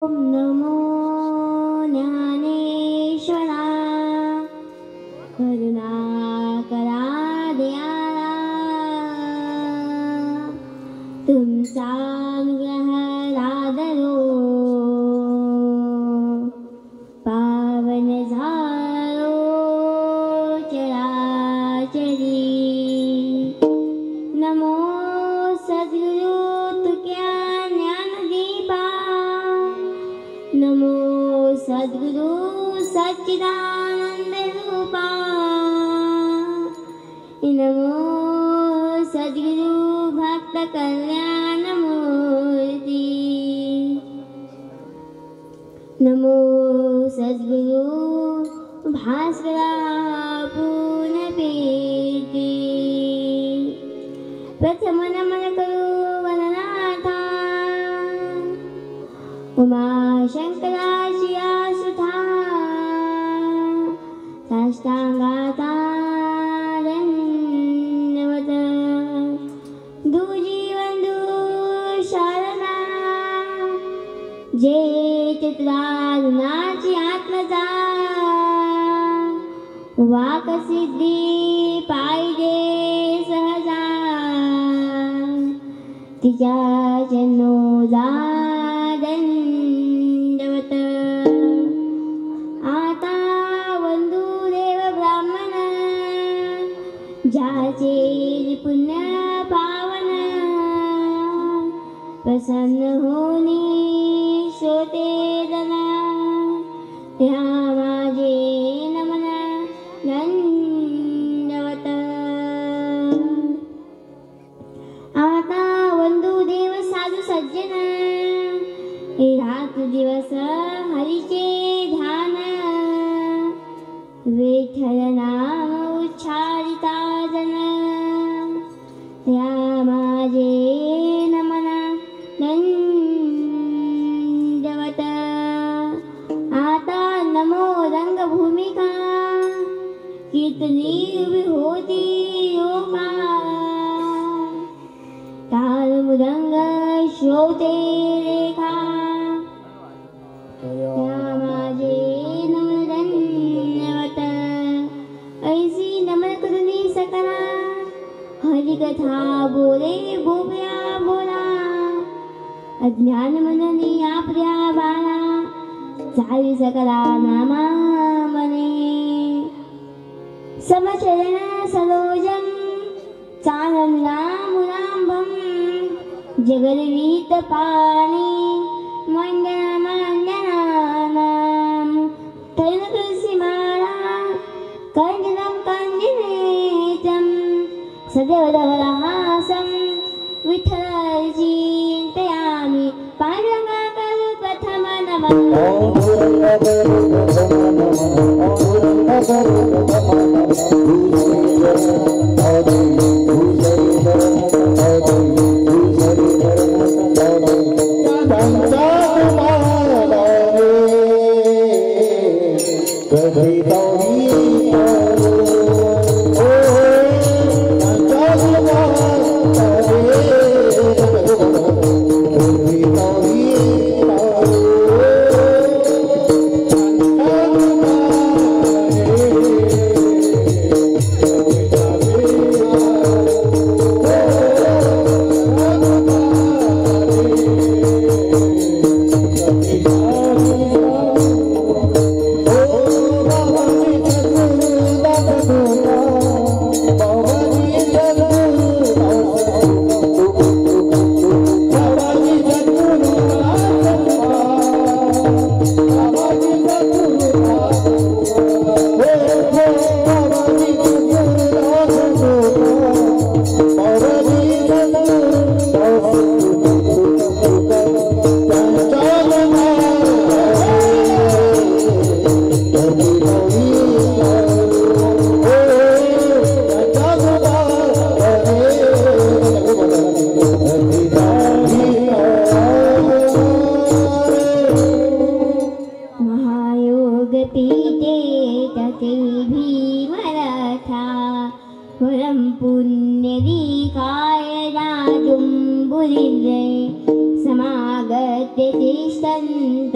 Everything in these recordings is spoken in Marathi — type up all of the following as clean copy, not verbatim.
ओम नमो ज्ञानेश्वरा करुणाकरा दयाळा तुमचा अनुग्रह लादलो पावन झालो चराचरी नमो सद्गुरु तुक्या ज्ञानदीपा नमो सद्गुरु सच्चिदानंद रूपा नमो सद्गुरु भक्त कल्याण मूर्ति नमो सद्गुरु भास्करा पूर्णपेटी प्रथम नमन करो वननाथा उमाशंकराची आसुथा साष्टांगाता दंडवत दुजीवंदु शारदा जे चित्रानाची आत्मजा वाकसिद्धी पाहिजे सहजा तिच्या जन्मोजा दंडवत आता वंदुदेव ब्राह्मण ज्याचे पुण्य पावन प्रसन्न होनी श्रोते जन त्या माझे नमन दंडवत आता वंदुदेव साधू सज्जन रात दिवस हरीचे ध्यान विठ्ठल नाम उच्चारिता जन त्या माझे नमन दंडवत आता नमो रंगभूमिका कीर्तनी उभी होती योगा ताल मृदंग श्रोते रेखा त्या माझे नमन दंडवत ऐसी नमन करुणी सकला हरिकथा बोले बोबया बोला अज्ञान मननी आपल्या बाळा चाली सकला नामा मने समचरण सरोजम चालमुलामुलांभम जगद्वीत पाणी मंडनमंडनानाम तैल तुलसीमाला कंजनं कंजनेतं सदैव धवलहासं विठ्ठल चिन्तयामि पांडुरंगा करू प्रथम नमः Oh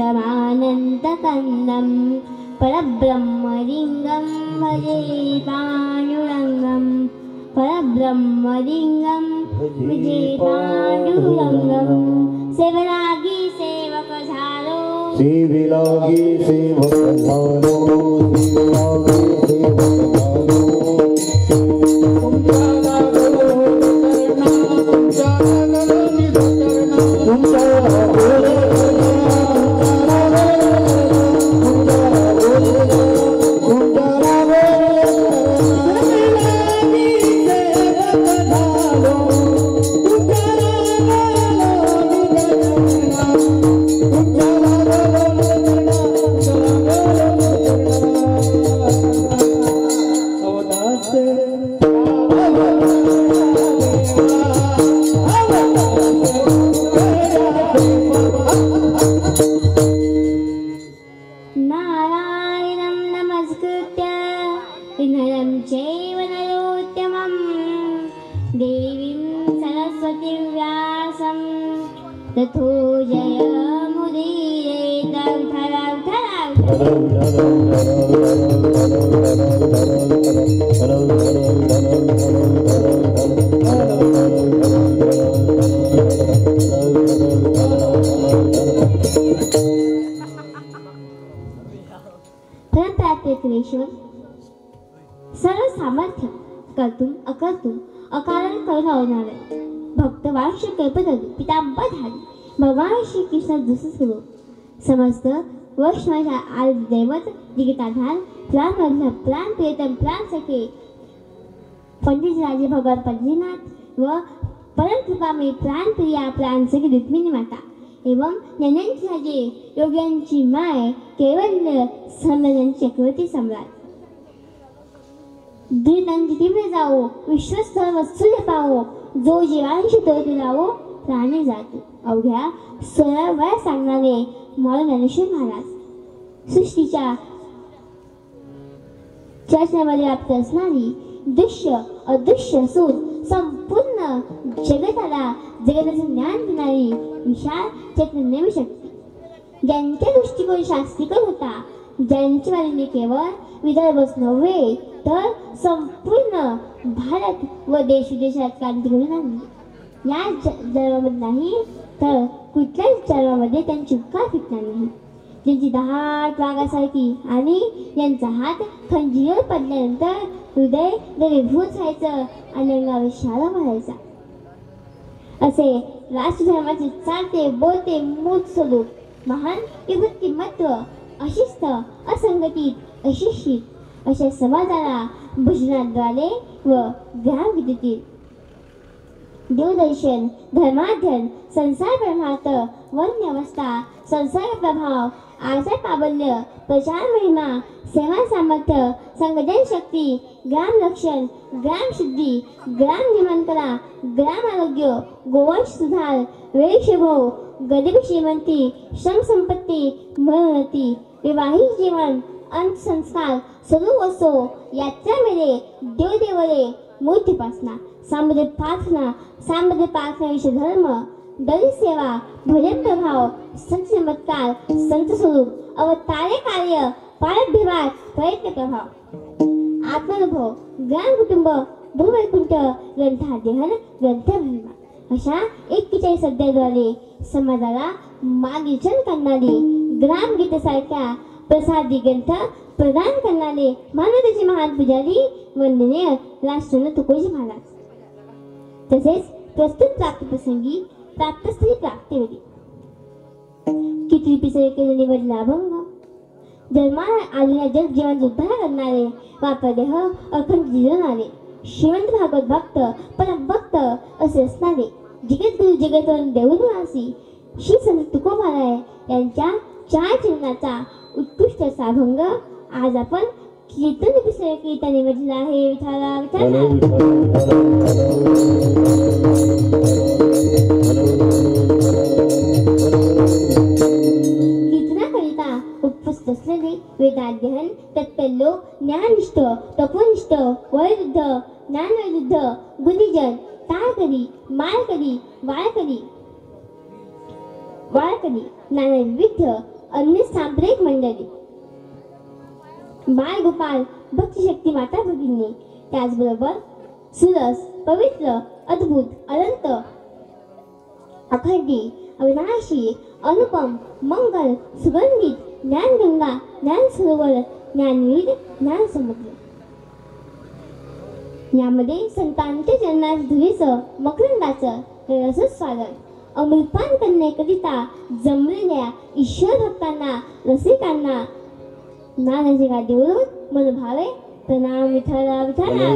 चित्तमानन्दकन्दं परब्रह्मलिङ्गं भजे पाण्डुरङ्गं परब्रह्मलिङ्गं भजे पाण्डुरङ्गं सेवलागी सेवक झालो सेविलागी सेवक झालो सेविलागी सेवक झालो नारायणं नमस्कृत्य नरं चैव नरोत्तमं देवीं सरस्वतीं व्यासं ततो जयमुदीरयेत् परमप्राप्तेश्वर सर्व सामर्थ्य कर्तुम अकर्तुम अकारण करणारे भक्त वार्ष कल्पतरू पितांबरधारी भगवान श्री कृष्ण दुसरे स्वरूप समस्त वैष्णवाच्या आराध्य दैवत जगताधार प्राण मधला प्राण प्रियतम प्राण सखे पंडित राजे भगवान पंढरीनाथ व परम कृपामयी प्राण प्रिया प्राण सखी रुक्मिणी माता एवं ज्ञानांची राजे योग्यांची माय कैवल्य सम्राट चक्रवर्ती सम्राट दीर्घांची तीव्र जाओ विश्वस्त वत्सल्य पावो जो जीवांशी तोडते जावो प्राणी जातो अवघ्या 16 वया सांगणारे माळो ज्ञानेश्वर महाराज सृष्टीच्या चर्चेमध्ये व्याप्त असणारी दृश्य अदृश्य असून संपूर्ण जगताला जगताचं ज्ञान देणारी विशाल चैतन्य शक्ती ज्यांच्या दृष्टिकोन शास्त्रीकर होता ज्यांची वाणी केवळ विदर्भच नव्हे तर संपूर्ण भारत व देश विदेशात क्रांती घडून आणली या जन्मामध्ये नाही तर कुठल्याच जन्मामध्ये त्यांची उपकार फिटणार नाही ज्यांची दाट वाघासारखी आणि यांचा हात खंजीर पडल्यानंतर हृदय विभूत व्हायचं आणि अंगावर शाळा मारायचा असे राष्ट्रधर्माचे चालते बोलते मूळ स्वरूप महान व्यक्तिमत्व अशिस्त असंघटित अशिक्षित अशा समाजाला भजनाद्वारे व ज्ञानविधीतील देवदर्शन धर्माध्ययन संसार ब्रह्मार्थ वन्य अवस्था संसार प्रभाव आचार प्राबल्य प्रचार महिमा सेवा सामर्थ्य संघटन शक्ती ग्राम रक्षण ग्राम शुद्धी ग्राम निर्माणकला ग्राम आरोग्य गोवंश सुधार वेळशभो गरीब श्रीमंती श्रम संपत्ती मनोन्नती विवाहिक जीवन अंतसंस्कार स्वरूप असो यात्रा मेळे देवदेवळे मूर्तीपासना सामुद्रिक प्रार्थना विषय धर्म दलित सेवा भजन प्रभाव संत चमत्कार संत स्वरूप अवतारे कार्य पारभ्यवाद प्रयत्न प्रभाव आत्मानुभव ग्राम कुटुंब भूवैकुंठ ग्रंथाध्ययन ग्रंथभंगा अशा 41 अध्यायाद्वारे समाजाला मार्गदर्शन करणारी ग्रामगीतेसारख्या प्रसादी ग्रंथ प्रदान करणारे मानवतेचे महान पुजारी वंदनीय राष्ट्रसंत तुकोजी महाराज तसेच प्रस्तुत प्राप्तीप्रसंगी प्राप्तस्थळी प्राप्तीवेळी किती पिसळे निवडला अभंग जन्माला आलेल्या जगजीवन उद्धार करणारे वापरदेह अखंड जिरणारे श्रीमंत भागवत भक्त परम भक्त असे असणारे जगद्गुरु जगतवंत देवनिवासी श्री संत तुकोबा यांच्या 4 चरणाचा उत्कृष्ट असा अभंग आज आपण कीर्तन कीर्तन निवडला आहे विठाला विठाला कीर्तनाकरिता उपस्थित असलेले वेदाध्ययन तत्पल्लोक ज्ञाननिष्ठ तपोनिष्ठ वयोवृद्ध ज्ञानवयोवृद्ध बुद्धिजन ताळकरी माळकरी वाळकरी नाना विविध अन्य सांप्रदायिक मंडळी, बाळ गोपाळ भक्तिशक्ती माता भगिनी, त्याचबरोबर सुरस पवित्र अद्भुत अनंत अखंडी अविनाशी अनुपम मंगल सुगंधित ज्ञानगंगा ज्ञान सरोवर ज्ञानवीर ज्ञान समुद्र यामध्ये संतांच्या चरणात धुळीचं मकरंदाचं रसद स्वागत अमृतपान करण्याकरिता जमलेल्या ईश्वर भक्तांना रसिकांना नानाची गादीवरून मनभावे प्रणाम विठ्ठला विठ्ठला.